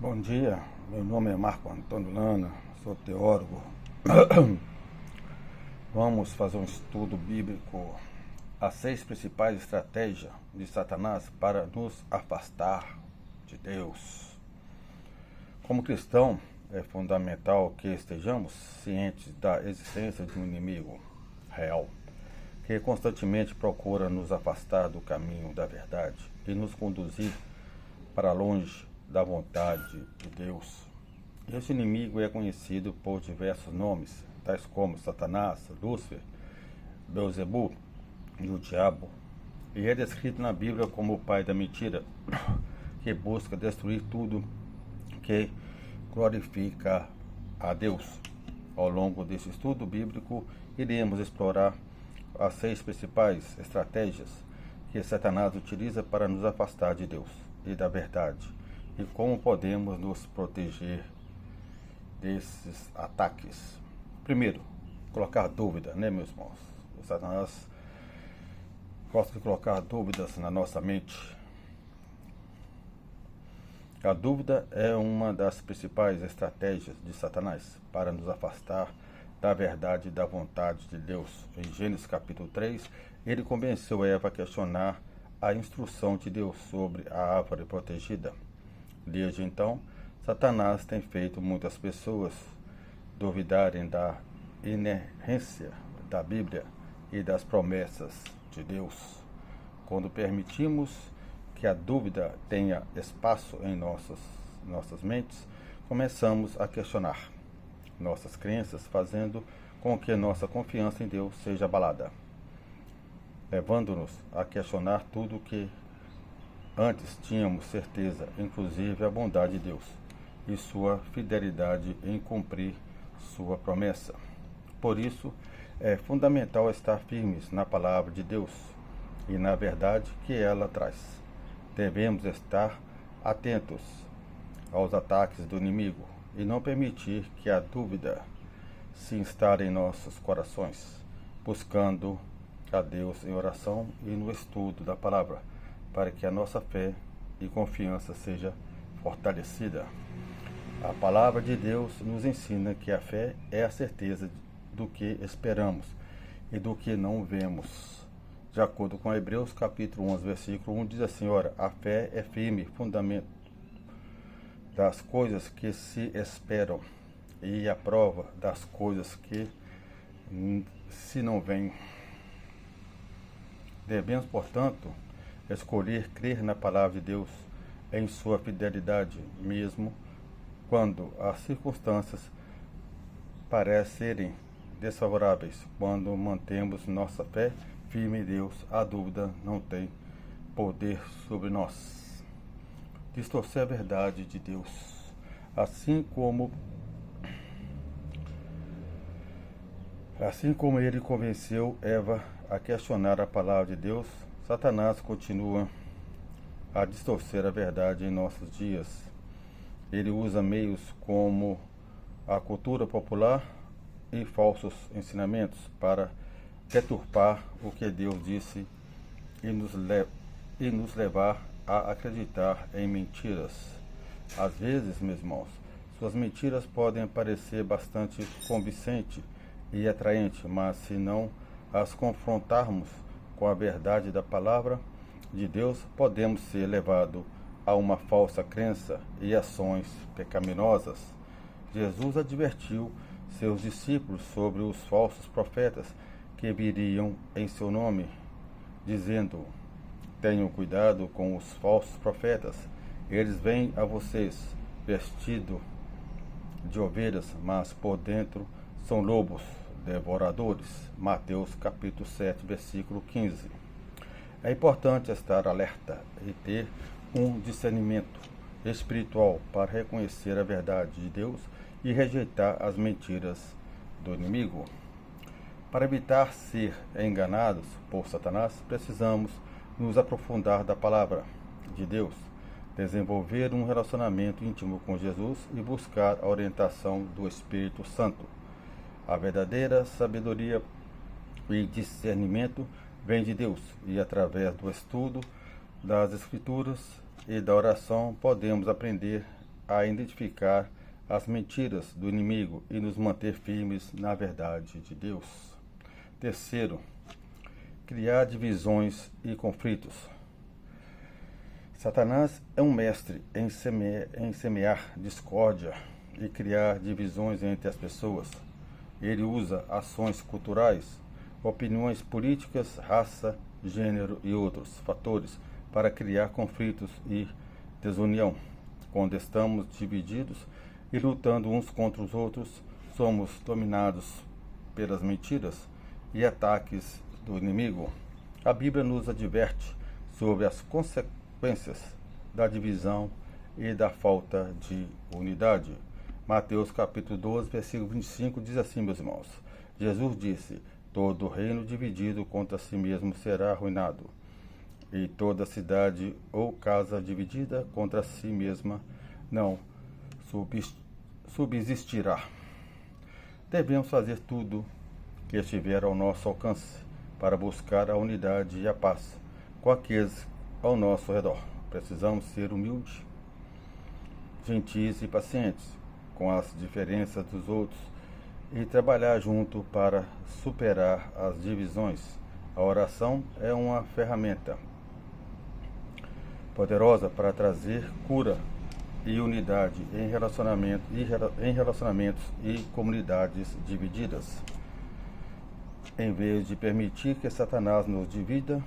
Bom dia, meu nome é Marco Antônio Lana, sou teólogo. Vamos fazer um estudo bíblico. As 6 principais estratégias de Satanás para nos afastar de Deus. Como cristão, é fundamental que estejamos cientes da existência de um inimigo real, que constantemente procura nos afastar do caminho da verdade e nos conduzir para longe da vontade de Deus. Este inimigo é conhecido por diversos nomes, tais como Satanás, Lúcifer, Beelzebub e o diabo, e é descrito na Bíblia como o pai da mentira, que busca destruir tudo que glorifica a Deus. Ao longo desse estudo bíblico, iremos explorar as 6 principais estratégias que Satanás utiliza para nos afastar de Deus e da verdade, e como podemos nos proteger desses ataques. Primeiro, colocar dúvida, né, meus irmãos? O Satanás gosta de colocar dúvidas na nossa mente. A dúvida é uma das principais estratégias de Satanás para nos afastar da verdade e da vontade de Deus. Em Gênesis capítulo 3, ele convenceu Eva a questionar a instrução de Deus sobre a árvore protegida. Desde então, Satanás tem feito muitas pessoas duvidarem da inerrância da Bíblia e das promessas de Deus. Quando permitimos que a dúvida tenha espaço em nossas mentes, começamos a questionar nossas crenças, fazendo com que nossa confiança em Deus seja abalada, levando-nos a questionar tudo que antes tínhamos certeza, inclusive a bondade de Deus e sua fidelidade em cumprir sua promessa. Por isso, é fundamental estar firmes na palavra de Deus e na verdade que ela traz. Devemos estar atentos aos ataques do inimigo e não permitir que a dúvida se instale em nossos corações, buscando a Deus em oração e no estudo da palavra, para que a nossa fé e confiança seja fortalecida. A palavra de Deus nos ensina que a fé é a certeza do que esperamos e do que não vemos. De acordo com Hebreus capítulo 11, versículo 1, diz assim: ora, a fé é firme fundamento das coisas que se esperam e a prova das coisas que se não veem. Devemos, portanto, escolher crer na palavra de Deus em sua fidelidade, mesmo quando as circunstâncias parecerem desfavoráveis. Quando mantemos nossa fé firme em Deus, a dúvida não tem poder sobre nós. Distorcer a verdade de Deus. Assim como ele convenceu Eva a questionar a palavra de Deus, Satanás continua a distorcer a verdade em nossos dias. Ele usa meios como a cultura popular e falsos ensinamentos para deturpar o que Deus disse e nos levar a acreditar em mentiras. Às vezes, meus irmãos, suas mentiras podem parecer bastante convincente e atraente, mas se não as confrontarmos com a verdade da palavra de Deus, podemos ser levados a uma falsa crença e ações pecaminosas. Jesus advertiu seus discípulos sobre os falsos profetas que viriam em seu nome, dizendo: tenham cuidado com os falsos profetas. Eles vêm a vocês vestidos de ovelhas, mas por dentro são lobos devoradores. Mateus capítulo 7, versículo 15. É importante estar alerta e ter um discernimento espiritual para reconhecer a verdade de Deus e rejeitar as mentiras do inimigo. Para evitar ser enganados por Satanás, precisamos nos aprofundar da palavra de Deus, desenvolver um relacionamento íntimo com Jesus e buscar a orientação do Espírito Santo. A verdadeira sabedoria e discernimento vem de Deus, e através do estudo das Escrituras e da oração podemos aprender a identificar as mentiras do inimigo e nos manter firmes na verdade de Deus. Terceiro, criar divisões e conflitos. Satanás é um mestre em semear discórdia e criar divisões entre as pessoas. Ele usa ações culturais, opiniões políticas, raça, gênero e outros fatores para criar conflitos e desunião. Quando estamos divididos e lutando uns contra os outros, somos dominados pelas mentiras e ataques do inimigo. A Bíblia nos adverte sobre as consequências da divisão e da falta de unidade. Mateus capítulo 12, versículo 25 diz assim, meus irmãos: Jesus disse: todo reino dividido contra si mesmo será arruinado, e toda cidade ou casa dividida contra si mesma não subsistirá. Devemos fazer tudo que estiver ao nosso alcance para buscar a unidade e a paz com aqueles ao nosso redor. Precisamos ser humildes, gentis e pacientes com as diferenças dos outros e trabalhar junto para superar as divisões. A oração é uma ferramenta poderosa para trazer cura e unidade em relacionamentos e comunidades divididas. Em vez de permitir que Satanás nos divida,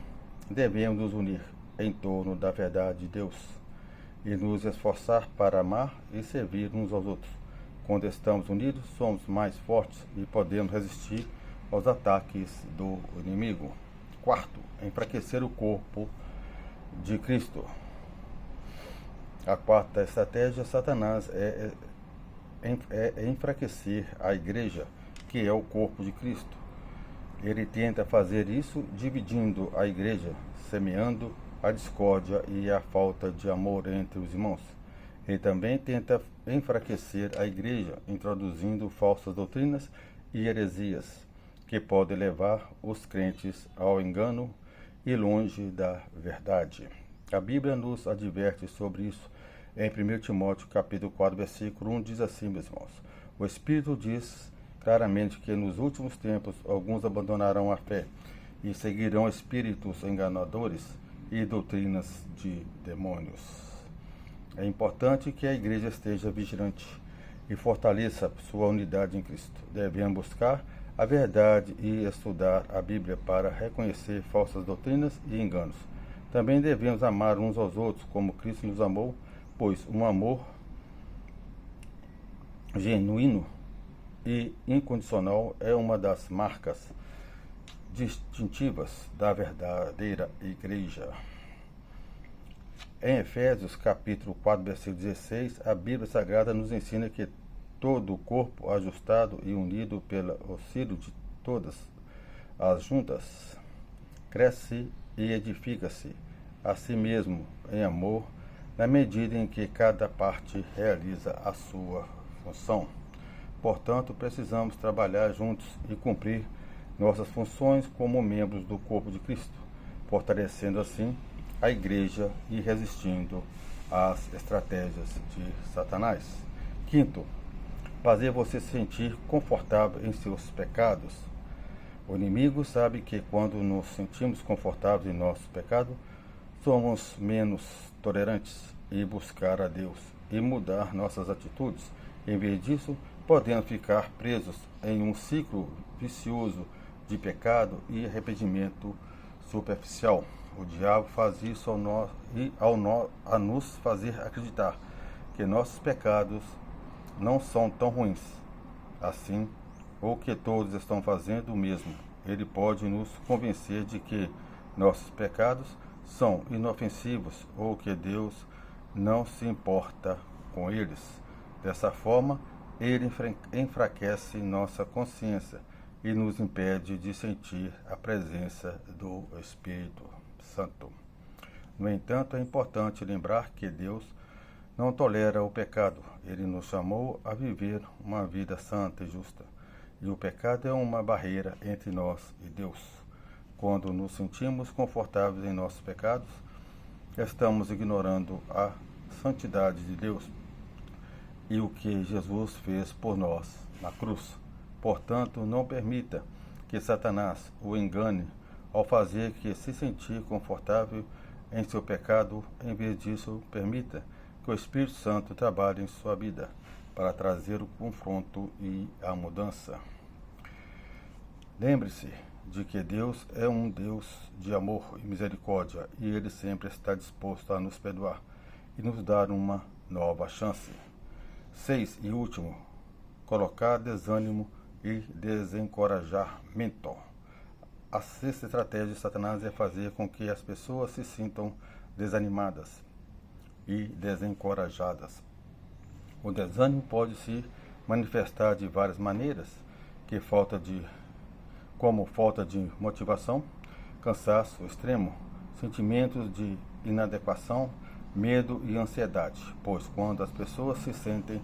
devemos nos unir em torno da verdade de Deus e nos esforçar para amar e servir uns aos outros. Quando estamos unidos, somos mais fortes e podemos resistir aos ataques do inimigo. Quarto, enfraquecer o corpo de Cristo. A quarta estratégia de Satanás é enfraquecer a igreja, que é o corpo de Cristo. Ele tenta fazer isso dividindo a igreja, semeando a discórdia e a falta de amor entre os irmãos. Ele também tenta enfraquecer a igreja, introduzindo falsas doutrinas e heresias, que podem levar os crentes ao engano e longe da verdade. A Bíblia nos adverte sobre isso. Em 1 Timóteo capítulo 4, versículo 1, diz assim, meus irmãos: o Espírito diz claramente que nos últimos tempos alguns abandonarão a fé e seguirão espíritos enganadores e doutrinas de demônios. É importante que a igreja esteja vigilante e fortaleça sua unidade em Cristo. Devemos buscar a verdade e estudar a Bíblia para reconhecer falsas doutrinas e enganos. Também devemos amar uns aos outros como Cristo nos amou, pois um amor genuíno e incondicional é uma das marcas distintivas da verdadeira igreja. Em Efésios capítulo 4, versículo 16, a Bíblia Sagrada nos ensina que todo o corpo ajustado e unido pelo auxílio de todas as juntas cresce e edifica-se a si mesmo em amor, na medida em que cada parte realiza a sua função. Portanto, precisamos trabalhar juntos e cumprir nossas funções como membros do corpo de Cristo, fortalecendo assim a igreja e resistindo às estratégias de Satanás. Quinto, fazer você se sentir confortável em seus pecados. O inimigo sabe que quando nos sentimos confortáveis em nosso pecado, somos menos tolerantes e buscar a Deus e mudar nossas atitudes. Em vez disso, podemos ficar presos em um ciclo vicioso de pecado e arrependimento superficial. O diabo faz isso a nos fazer acreditar que nossos pecados não são tão ruins assim, ou que todos estão fazendo o mesmo. Ele pode nos convencer de que nossos pecados são inofensivos ou que Deus não se importa com eles. Dessa forma, ele enfraquece nossa consciência e nos impede de sentir a presença do Espírito Santo. No entanto, é importante lembrar que Deus não tolera o pecado. Ele nos chamou a viver uma vida santa e justa. E o pecado é uma barreira entre nós e Deus. Quando nos sentimos confortáveis em nossos pecados, estamos ignorando a santidade de Deus e o que Jesus fez por nós na cruz. Portanto, não permita que Satanás o engane ao fazer que se sentir confortável em seu pecado. Em vez disso, permita que o Espírito Santo trabalhe em sua vida para trazer o confronto e a mudança. Lembre-se de que Deus é um Deus de amor e misericórdia, e Ele sempre está disposto a nos perdoar e nos dar uma nova chance. 6 e último, colocar desânimo e desencorajamento. A sexta estratégia de Satanás é fazer com que as pessoas se sintam desanimadas e desencorajadas. O desânimo pode se manifestar de várias maneiras, como falta de motivação, cansaço extremo, sentimentos de inadequação, medo e ansiedade, pois quando as pessoas se sentem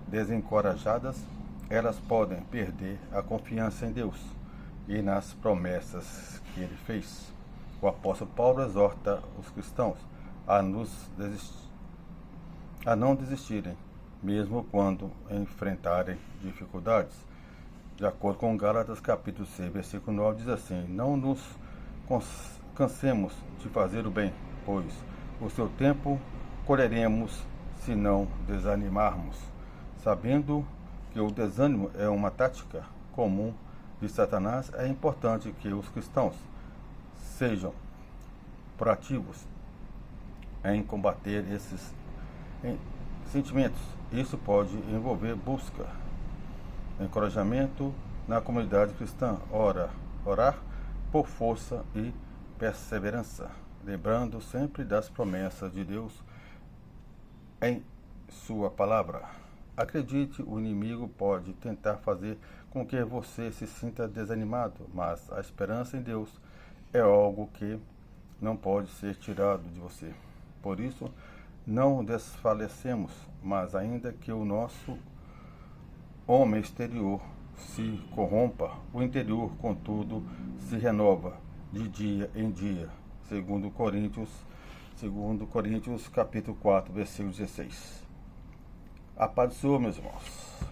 desencorajadas, elas podem perder a confiança em Deus e nas promessas que Ele fez. O apóstolo Paulo exorta os cristãos a não desistirem, mesmo quando enfrentarem dificuldades. De acordo com Gálatas capítulo 6, versículo 9, diz assim: não nos cansemos de fazer o bem, pois o seu tempo colheremos se não desanimarmos. Sabendo que o desânimo é uma tática comum de Satanás, é importante que os cristãos sejam proativos em combater esses sentimentos. Isso pode envolver busca, encorajamento na comunidade cristã, orar por força e perseverança, lembrando sempre das promessas de Deus em sua palavra. Acredite, o inimigo pode tentar fazer com que você se sinta desanimado, mas a esperança em Deus é algo que não pode ser tirado de você. Por isso, não desfalecemos, mas ainda que o nosso homem exterior se corrompa, o interior, contudo, se renova de dia em dia. Segundo Coríntios capítulo 4, versículo 16. A paz do Senhor, meus irmãos.